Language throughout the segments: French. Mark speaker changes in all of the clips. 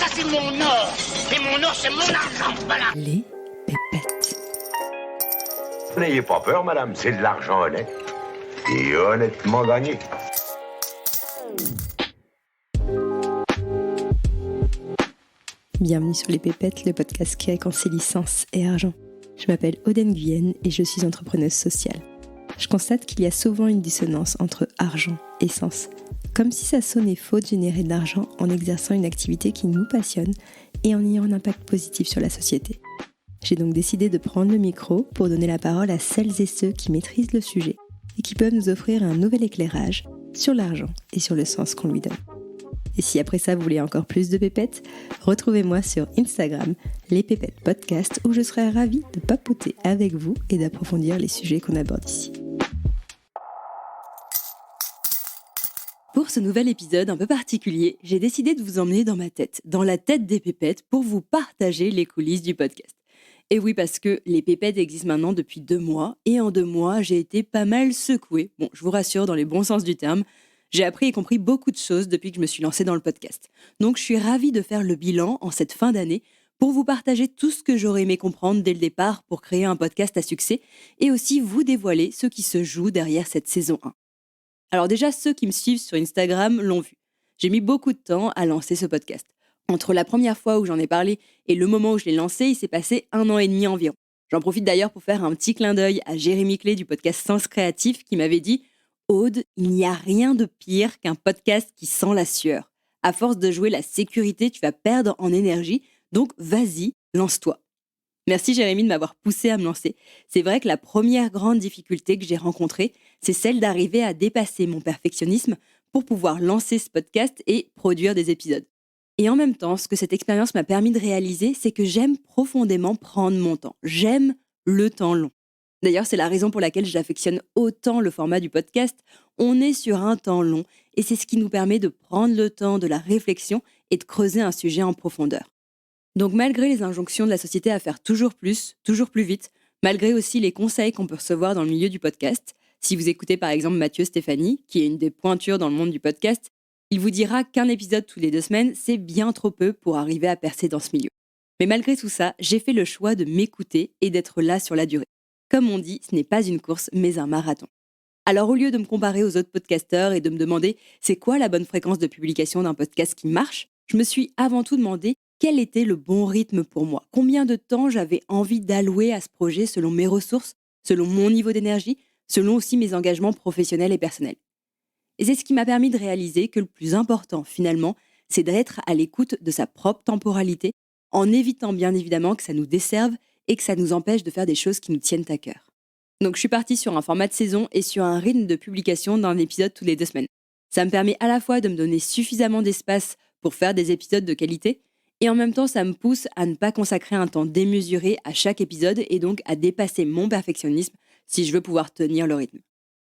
Speaker 1: ça c'est mon or. Et mon or, c'est mon argent, voilà.
Speaker 2: Les pépettes.
Speaker 3: N'ayez pas peur, madame, c'est de l'argent honnête. Et honnêtement gagné.
Speaker 2: Bienvenue sur Les Pépettes, le podcast qui réconcilie sens et argent. Je m'appelle Audaine Guyenne et je suis entrepreneuse sociale. Je constate qu'il y a souvent une dissonance entre argent et sens. Comme si ça sonnait faux de générer de l'argent en exerçant une activité qui nous passionne et en ayant un impact positif sur la société. J'ai donc décidé de prendre le micro pour donner la parole à celles et ceux qui maîtrisent le sujet et qui peuvent nous offrir un nouvel éclairage sur l'argent et sur le sens qu'on lui donne. Et si après ça vous voulez encore plus de pépettes, retrouvez-moi sur Instagram, les pépettes podcast, où je serai ravie de papoter avec vous et d'approfondir les sujets qu'on aborde ici. Pour ce nouvel épisode un peu particulier, j'ai décidé de vous emmener dans ma tête, dans la tête des pépettes, pour vous partager les coulisses du podcast. Et oui, parce que les pépettes existent maintenant depuis 2 mois, et en 2 mois, j'ai été pas mal secouée. Bon, je vous rassure, dans les bons sens du terme, j'ai appris et compris beaucoup de choses depuis que je me suis lancée dans le podcast. Donc je suis ravie de faire le bilan en cette fin d'année pour vous partager tout ce que j'aurais aimé comprendre dès le départ pour créer un podcast à succès et aussi vous dévoiler ce qui se joue derrière cette saison 1. Alors déjà, ceux qui me suivent sur Instagram l'ont vu. J'ai mis beaucoup de temps à lancer ce podcast. Entre la première fois où j'en ai parlé et le moment où je l'ai lancé, il s'est passé 1 an et demi environ. J'en profite d'ailleurs pour faire un petit clin d'œil à Jérémy Clé du podcast Sens Créatif qui m'avait dit « Aude, il n'y a rien de pire qu'un podcast qui sent la sueur. À force de jouer la sécurité, tu vas perdre en énergie, donc vas-y, lance-toi. » Merci Jérémy de m'avoir poussé à me lancer. C'est vrai que la première grande difficulté que j'ai rencontrée, c'est celle d'arriver à dépasser mon perfectionnisme pour pouvoir lancer ce podcast et produire des épisodes. Et en même temps, ce que cette expérience m'a permis de réaliser, c'est que j'aime profondément prendre mon temps. J'aime le temps long. D'ailleurs, c'est la raison pour laquelle j'affectionne autant le format du podcast. On est sur un temps long et c'est ce qui nous permet de prendre le temps de la réflexion et de creuser un sujet en profondeur. Donc malgré les injonctions de la société à faire toujours plus vite, malgré aussi les conseils qu'on peut recevoir dans le milieu du podcast, si vous écoutez par exemple Mathieu Stéphanie, qui est une des pointures dans le monde du podcast, il vous dira qu'un épisode tous les 2 semaines, c'est bien trop peu pour arriver à percer dans ce milieu. Mais malgré tout ça, j'ai fait le choix de m'écouter et d'être là sur la durée. Comme on dit, ce n'est pas une course, mais un marathon. Alors au lieu de me comparer aux autres podcasteurs et de me demander c'est quoi la bonne fréquence de publication d'un podcast qui marche, je me suis avant tout demandé quel était le bon rythme pour moi, combien de temps j'avais envie d'allouer à ce projet selon mes ressources, selon mon niveau d'énergie, selon aussi mes engagements professionnels et personnels. Et c'est ce qui m'a permis de réaliser que le plus important finalement, c'est d'être à l'écoute de sa propre temporalité, en évitant bien évidemment que ça nous desserve et que ça nous empêche de faire des choses qui nous tiennent à cœur. Donc je suis partie sur un format de saison et sur un rythme de publication d'un épisode tous les 2 semaines. Ça me permet à la fois de me donner suffisamment d'espace pour faire des épisodes de qualité et en même temps ça me pousse à ne pas consacrer un temps démesuré à chaque épisode et donc à dépasser mon perfectionnisme si je veux pouvoir tenir le rythme.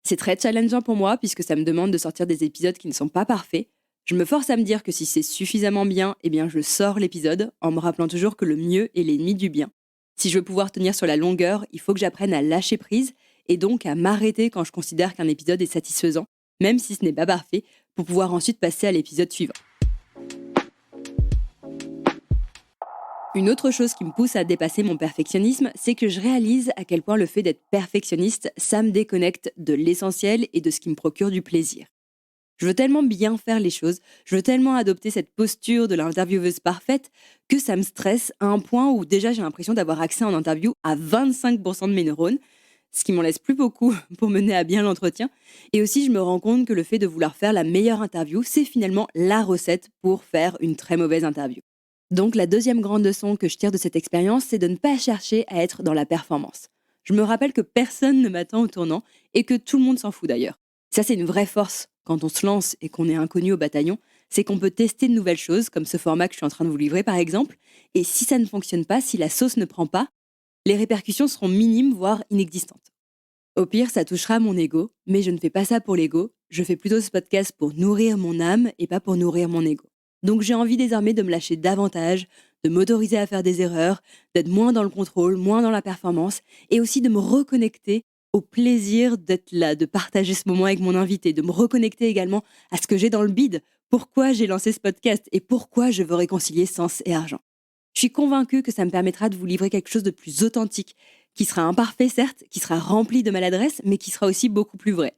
Speaker 2: C'est très challengeant pour moi puisque ça me demande de sortir des épisodes qui ne sont pas parfaits. Je me force à me dire que si c'est suffisamment bien, eh bien je sors l'épisode en me rappelant toujours que le mieux est l'ennemi du bien. Si je veux pouvoir tenir sur la longueur, il faut que j'apprenne à lâcher prise et donc à m'arrêter quand je considère qu'un épisode est satisfaisant, même si ce n'est pas parfait, pour pouvoir ensuite passer à l'épisode suivant. Une autre chose qui me pousse à dépasser mon perfectionnisme, c'est que je réalise à quel point le fait d'être perfectionniste, ça me déconnecte de l'essentiel et de ce qui me procure du plaisir. Je veux tellement bien faire les choses, je veux tellement adopter cette posture de l'intervieweuse parfaite que ça me stresse à un point où déjà j'ai l'impression d'avoir accès en interview à 25% de mes neurones, ce qui m'en laisse plus beaucoup pour mener à bien l'entretien. Et aussi, je me rends compte que le fait de vouloir faire la meilleure interview, c'est finalement la recette pour faire une très mauvaise interview. Donc la deuxième grande leçon que je tire de cette expérience, c'est de ne pas chercher à être dans la performance. Je me rappelle que personne ne m'attend au tournant et que tout le monde s'en fout d'ailleurs. Ça, c'est une vraie force quand on se lance et qu'on est inconnu au bataillon, c'est qu'on peut tester de nouvelles choses, comme ce format que je suis en train de vous livrer par exemple, et si ça ne fonctionne pas, si la sauce ne prend pas, les répercussions seront minimes, voire inexistantes. Au pire, ça touchera mon ego, mais je ne fais pas ça pour l'ego, je fais plutôt ce podcast pour nourrir mon âme et pas pour nourrir mon ego. Donc j'ai envie désormais de me lâcher davantage, de m'autoriser à faire des erreurs, d'être moins dans le contrôle, moins dans la performance, et aussi de me reconnecter au plaisir d'être là, de partager ce moment avec mon invité, de me reconnecter également à ce que j'ai dans le bide pourquoi j'ai lancé ce podcast et pourquoi je veux réconcilier sens et argent. Je suis convaincue que ça me permettra de vous livrer quelque chose de plus authentique, qui sera imparfait certes, qui sera rempli de maladresse, mais qui sera aussi beaucoup plus vrai.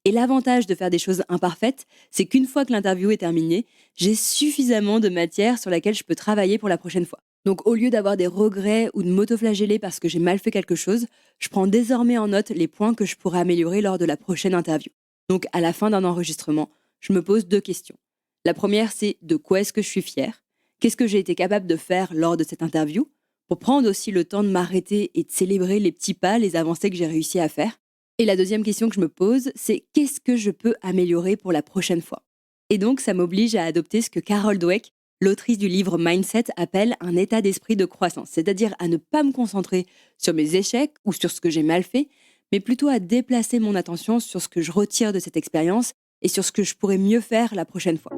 Speaker 2: Et l'avantage de faire des choses imparfaites, c'est qu'une fois que l'interview est terminée, j'ai suffisamment de matière sur laquelle je peux travailler pour la prochaine fois. Donc au lieu d'avoir des regrets ou de m'autoflageller parce que j'ai mal fait quelque chose, je prends désormais en note les points que je pourrais améliorer lors de la prochaine interview. Donc à la fin d'un enregistrement, je me pose 2 questions. La première, c'est de quoi est-ce que je suis fière ? Qu'est-ce que j'ai été capable de faire lors de cette interview ? Pour prendre aussi le temps de m'arrêter et de célébrer les petits pas, les avancées que j'ai réussi à faire. Et la deuxième question que je me pose, c'est qu'est-ce que je peux améliorer pour la prochaine fois ? Et donc, ça m'oblige à adopter ce que Carol Dweck, l'autrice du livre Mindset, appelle un état d'esprit de croissance, c'est-à-dire à ne pas me concentrer sur mes échecs ou sur ce que j'ai mal fait, mais plutôt à déplacer mon attention sur ce que je retire de cette expérience et sur ce que je pourrais mieux faire la prochaine fois.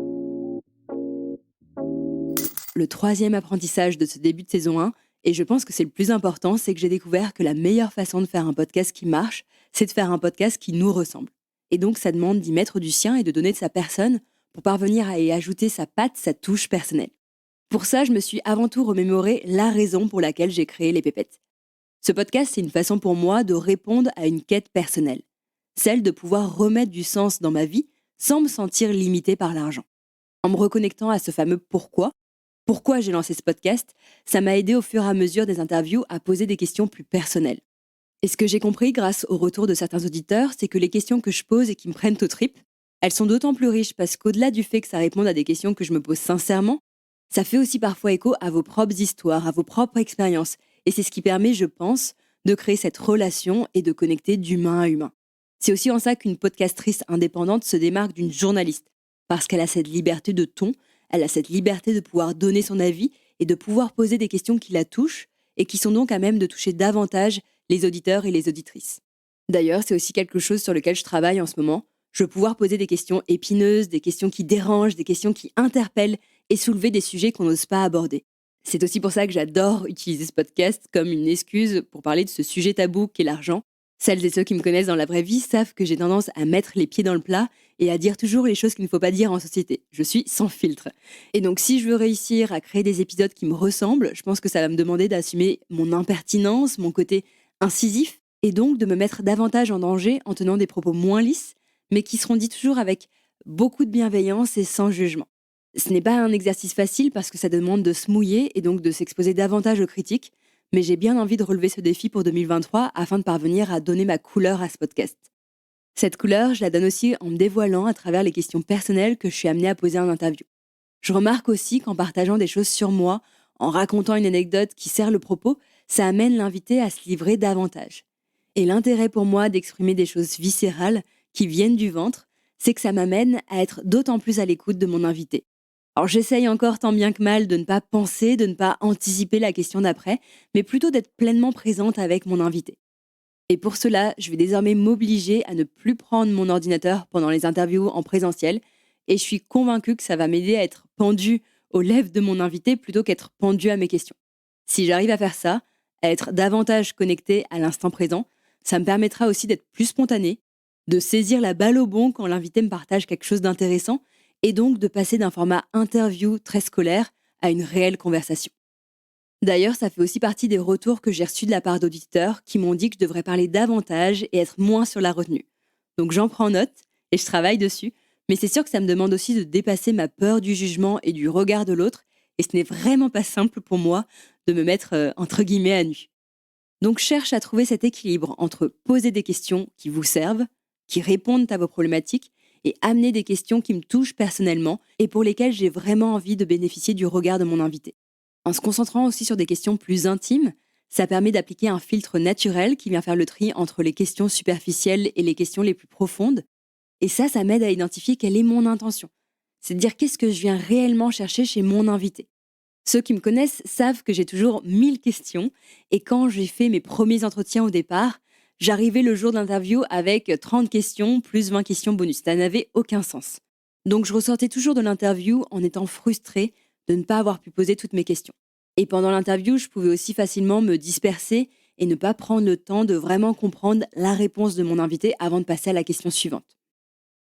Speaker 2: Le 3e apprentissage de ce début de saison 1, et je pense que c'est le plus important, c'est que j'ai découvert que la meilleure façon de faire un podcast qui marche, c'est de faire un podcast qui nous ressemble. Et donc, ça demande d'y mettre du sien et de donner de sa personne pour parvenir à y ajouter sa patte, sa touche personnelle. Pour ça, je me suis avant tout remémoré la raison pour laquelle j'ai créé Les Pépettes. Ce podcast, c'est une façon pour moi de répondre à une quête personnelle. Celle de pouvoir remettre du sens dans ma vie sans me sentir limitée par l'argent. En me reconnectant à ce fameux pourquoi j'ai lancé ce podcast, ça m'a aidé au fur et à mesure des interviews à poser des questions plus personnelles. Et ce que j'ai compris grâce au retour de certains auditeurs, c'est que les questions que je pose et qui me prennent aux tripes, elles sont d'autant plus riches parce qu'au-delà du fait que ça réponde à des questions que je me pose sincèrement, ça fait aussi parfois écho à vos propres histoires, à vos propres expériences. Et c'est ce qui permet, je pense, de créer cette relation et de connecter d'humain à humain. C'est aussi en ça qu'une podcastrice indépendante se démarque d'une journaliste, parce qu'elle a cette liberté de ton, elle a cette liberté de pouvoir donner son avis et de pouvoir poser des questions qui la touchent et qui sont donc à même de toucher davantage les auditeurs et les auditrices. D'ailleurs, c'est aussi quelque chose sur lequel je travaille en ce moment. Je veux pouvoir poser des questions épineuses, des questions qui dérangent, des questions qui interpellent et soulever des sujets qu'on n'ose pas aborder. C'est aussi pour ça que j'adore utiliser ce podcast comme une excuse pour parler de ce sujet tabou qu'est l'argent. Celles et ceux qui me connaissent dans la vraie vie savent que j'ai tendance à mettre les pieds dans le plat et à dire toujours les choses qu'il ne faut pas dire en société. Je suis sans filtre. Et donc si je veux réussir à créer des épisodes qui me ressemblent, je pense que ça va me demander d'assumer mon impertinence, mon côté incisif, et donc de me mettre davantage en danger en tenant des propos moins lisses, mais qui seront dits toujours avec beaucoup de bienveillance et sans jugement. Ce n'est pas un exercice facile parce que ça demande de se mouiller et donc de s'exposer davantage aux critiques, mais j'ai bien envie de relever ce défi pour 2023 afin de parvenir à donner ma couleur à ce podcast. Cette couleur, je la donne aussi en me dévoilant à travers les questions personnelles que je suis amenée à poser en interview. Je remarque aussi qu'en partageant des choses sur moi, en racontant une anecdote qui sert le propos, ça amène l'invité à se livrer davantage. Et l'intérêt pour moi d'exprimer des choses viscérales qui viennent du ventre, c'est que ça m'amène à être d'autant plus à l'écoute de mon invité. Alors j'essaye encore tant bien que mal de ne pas penser, de ne pas anticiper la question d'après, mais plutôt d'être pleinement présente avec mon invité. Et pour cela, je vais désormais m'obliger à ne plus prendre mon ordinateur pendant les interviews en présentiel, et je suis convaincue que ça va m'aider à être pendue aux lèvres de mon invité plutôt qu'être pendue à mes questions. Si j'arrive à faire ça, à être davantage connectée à l'instant présent, ça me permettra aussi d'être plus spontanée, de saisir la balle au bon quand l'invité me partage quelque chose d'intéressant, et donc de passer d'un format interview très scolaire à une réelle conversation. D'ailleurs, ça fait aussi partie des retours que j'ai reçus de la part d'auditeurs qui m'ont dit que je devrais parler davantage et être moins sur la retenue. Donc j'en prends note et je travaille dessus, mais c'est sûr que ça me demande aussi de dépasser ma peur du jugement et du regard de l'autre, et ce n'est vraiment pas simple pour moi de me mettre entre guillemets à nu. Donc cherche à trouver cet équilibre entre poser des questions qui vous servent, qui répondent à vos problématiques, et amener des questions qui me touchent personnellement et pour lesquelles j'ai vraiment envie de bénéficier du regard de mon invité. En se concentrant aussi sur des questions plus intimes, ça permet d'appliquer un filtre naturel qui vient faire le tri entre les questions superficielles et les questions les plus profondes. Et ça m'aide à identifier quelle est mon intention. C'est de dire qu'est-ce que je viens réellement chercher chez mon invité. Ceux qui me connaissent savent que j'ai toujours 1000 questions et quand j'ai fait mes premiers entretiens au départ, j'arrivais le jour de l'interview avec 30 questions plus 20 questions bonus. Ça n'avait aucun sens. Donc je ressortais toujours de l'interview en étant frustrée de ne pas avoir pu poser toutes mes questions. Et pendant l'interview, je pouvais aussi facilement me disperser et ne pas prendre le temps de vraiment comprendre la réponse de mon invité avant de passer à la question suivante.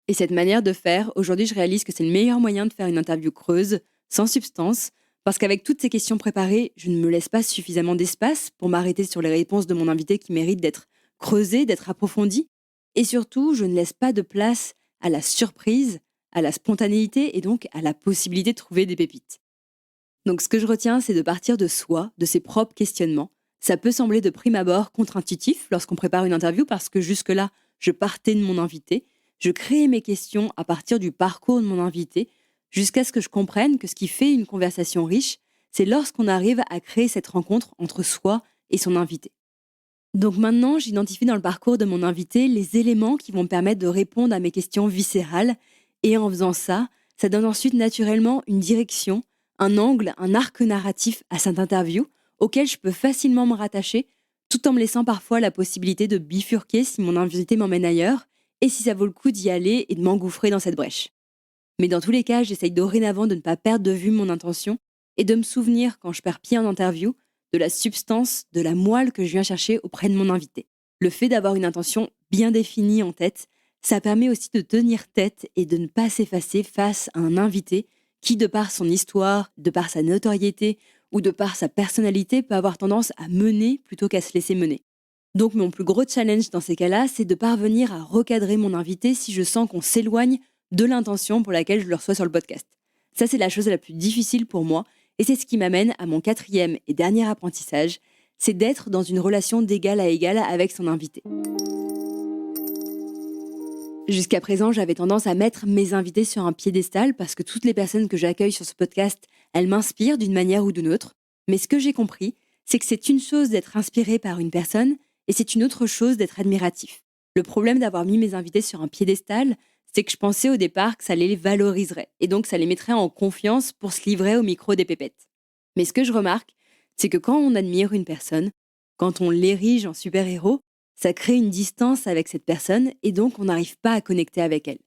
Speaker 2: Et cette manière de faire, aujourd'hui, je réalise que c'est le meilleur moyen de faire une interview creuse, sans substance, parce qu'avec toutes ces questions préparées, je ne me laisse pas suffisamment d'espace pour m'arrêter sur les réponses de mon invité qui méritent d'être creusées, d'être approfondies. Et surtout, je ne laisse pas de place à la surprise, à la spontanéité et donc à la possibilité de trouver des pépites. Donc ce que je retiens, c'est de partir de soi, de ses propres questionnements. Ça peut sembler de prime abord contre-intuitif lorsqu'on prépare une interview parce que jusque-là, je partais de mon invité, je créais mes questions à partir du parcours de mon invité, jusqu'à ce que je comprenne que ce qui fait une conversation riche, c'est lorsqu'on arrive à créer cette rencontre entre soi et son invité. Donc maintenant, j'identifie dans le parcours de mon invité les éléments qui vont me permettre de répondre à mes questions viscérales, et en faisant ça, ça donne ensuite naturellement une direction, un angle, un arc narratif à cette interview auquel je peux facilement me rattacher, tout en me laissant parfois la possibilité de bifurquer si mon invité m'emmène ailleurs, et si ça vaut le coup d'y aller et de m'engouffrer dans cette brèche. Mais dans tous les cas, j'essaye dorénavant de ne pas perdre de vue mon intention et de me souvenir, quand je perds pied en interview, de la substance, de la moelle que je viens chercher auprès de mon invité. Le fait d'avoir une intention bien définie en tête, ça permet aussi de tenir tête et de ne pas s'effacer face à un invité qui, de par son histoire, de par sa notoriété ou de par sa personnalité, peut avoir tendance à mener plutôt qu'à se laisser mener. Donc mon plus gros challenge dans ces cas-là, c'est de parvenir à recadrer mon invité si je sens qu'on s'éloigne de l'intention pour laquelle je le reçois sur le podcast. Ça, c'est la chose la plus difficile pour moi, et c'est ce qui m'amène à mon 4e et dernier apprentissage, c'est d'être dans une relation d'égal à égal avec son invité. Jusqu'à présent, j'avais tendance à mettre mes invités sur un piédestal parce que toutes les personnes que j'accueille sur ce podcast, elles m'inspirent d'une manière ou d'une autre. Mais ce que j'ai compris, c'est que c'est une chose d'être inspiré par une personne et c'est une autre chose d'être admiratif. Le problème d'avoir mis mes invités sur un piédestal, c'est que je pensais au départ que ça les valoriserait et donc ça les mettrait en confiance pour se livrer au micro des pépettes. Mais ce que je remarque, c'est que quand on admire une personne, quand on l'érige en super-héros, ça crée une distance avec cette personne et donc on n'arrive pas à connecter avec elle.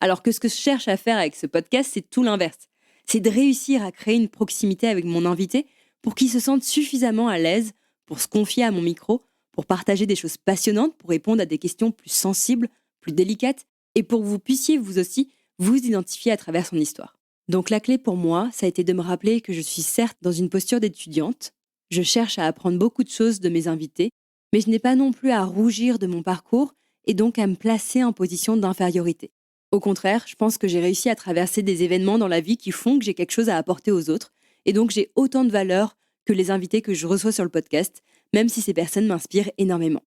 Speaker 2: Alors que ce que je cherche à faire avec ce podcast, c'est tout l'inverse. C'est de réussir à créer une proximité avec mon invité pour qu'il se sente suffisamment à l'aise pour se confier à mon micro, pour partager des choses passionnantes, pour répondre à des questions plus sensibles, plus délicates, et pour que vous puissiez vous aussi vous identifier à travers son histoire. Donc la clé pour moi, ça a été de me rappeler que je suis certes dans une posture d'étudiante, je cherche à apprendre beaucoup de choses de mes invités, mais je n'ai pas non plus à rougir de mon parcours et donc à me placer en position d'infériorité. Au contraire, je pense que j'ai réussi à traverser des événements dans la vie qui font que j'ai quelque chose à apporter aux autres, et donc j'ai autant de valeur que les invités que je reçois sur le podcast, même si ces personnes m'inspirent énormément.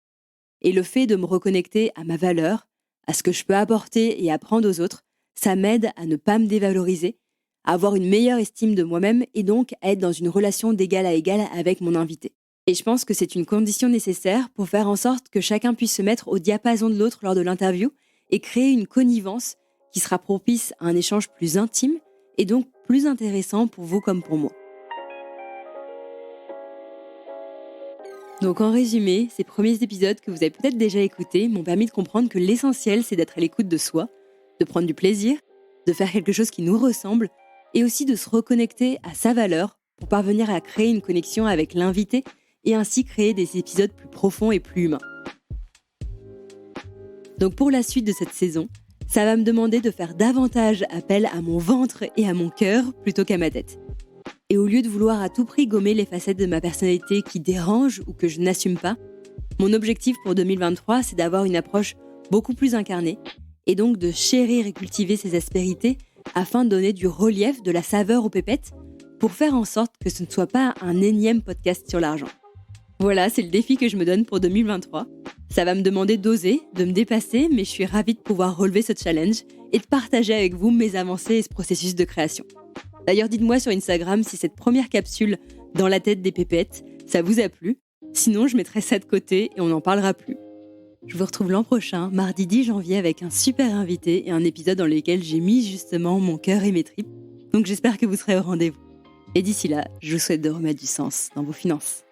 Speaker 2: Et le fait de me reconnecter à ma valeur, à ce que je peux apporter et apprendre aux autres, ça m'aide à ne pas me dévaloriser, à avoir une meilleure estime de moi-même et donc à être dans une relation d'égal à égal avec mon invité. Et je pense que c'est une condition nécessaire pour faire en sorte que chacun puisse se mettre au diapason de l'autre lors de l'interview et créer une connivence qui sera propice à un échange plus intime et donc plus intéressant pour vous comme pour moi. Donc en résumé, ces premiers épisodes que vous avez peut-être déjà écoutés m'ont permis de comprendre que l'essentiel, c'est d'être à l'écoute de soi, de prendre du plaisir, de faire quelque chose qui nous ressemble et aussi de se reconnecter à sa valeur pour parvenir à créer une connexion avec l'invité et ainsi créer des épisodes plus profonds et plus humains. Donc pour la suite de cette saison, ça va me demander de faire davantage appel à mon ventre et à mon cœur plutôt qu'à ma tête. Et au lieu de vouloir à tout prix gommer les facettes de ma personnalité qui dérangent ou que je n'assume pas, mon objectif pour 2023, c'est d'avoir une approche beaucoup plus incarnée et donc de chérir et cultiver ces aspérités afin de donner du relief, de la saveur aux pépettes pour faire en sorte que ce ne soit pas un énième podcast sur l'argent. Voilà, c'est le défi que je me donne pour 2023. Ça va me demander d'oser, de me dépasser, mais je suis ravie de pouvoir relever ce challenge et de partager avec vous mes avancées et ce processus de création. D'ailleurs, dites-moi sur Instagram si cette première capsule dans la tête des pépettes, ça vous a plu. Sinon, je mettrai ça de côté et on n'en parlera plus. Je vous retrouve l'an prochain, mardi 10 janvier, avec un super invité et un épisode dans lequel j'ai mis justement mon cœur et mes tripes. Donc j'espère que vous serez au rendez-vous. Et d'ici là, je vous souhaite de remettre du sens dans vos finances.